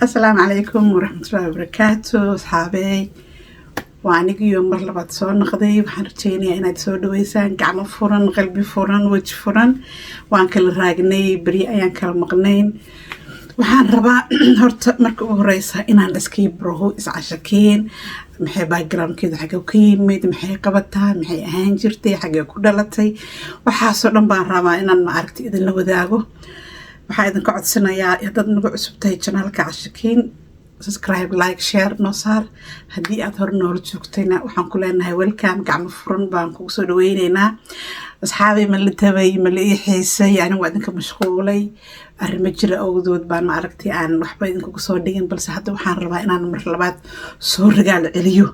السلام عليكم ورحمة الله وبركاته أصحابي. وأنا يوم مرة بعد صور نقضي وحرتيني أنا تسوي دويسان قعمة فرن قلبي فرن وجه فرن وأنا كل راجني بري أيان كل مقنين وحان ربا هرت مركب رئيسها إن أنا أسكيب بروه إسعاشكين محي باقرام كده حاجة وكيميد محي قبطها محي هانجرتي حاجة كودلتي وحاسو لنبان ربا إن أنا معركتي إذن لو داقو waxaa idinka codsanayaa haddaad nagu cusubtahay channelka Cashakiin subscribe like share noo saar haddii aad hore noola joogtayna waxaan ku leenahay welcome gacmo furan baan kugu soo dhaweynaynaa asxaabay ma la tabay ma la ii xiisay anigu waa idinka mashquulay arrimo jira awgood baan ma aragtay aan waxba idinkugu soo dhigin balse hadda waxaan rabaa inaan mar labaad soo ragaal celiyo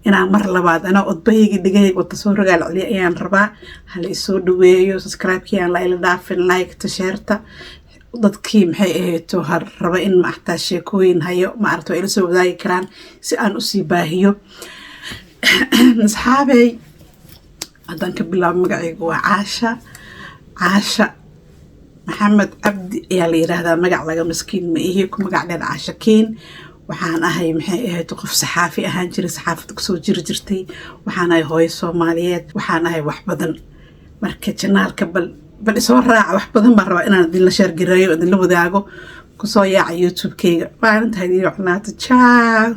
inaan mar labaad ana odbayga dhigay wada soo ragaal celiyo ayaan rabaa hal isoo dhaweeyo subscribe-kii aan la ila dhaafin like ta share ta dadkii maxay ahayd har raba in ma ahtaa sheekooyin hayo ma aragto ila soo wadaagi karaan si aan u sii baahiyo asxaabay hadan ka bilaabo magacaygu waa Caasha Maxamed Cabdi ayaa la yiraahdaa magac laga miskiin ma ihi ku magac dheer Cashakiin waxaan ahay maxay ahayd qof saxaafi ahaan jiray saxaafada ku soo jirtay waxaan ahay hooyo Soomaaliyeed waxaan ahay wax badan marka channelka bal soo raac wax badan baan rabaa inaan idin la share gareeyo idin la wadaago ku soo yaaca YouTube-kayga maalinta hadii waxnaata ciao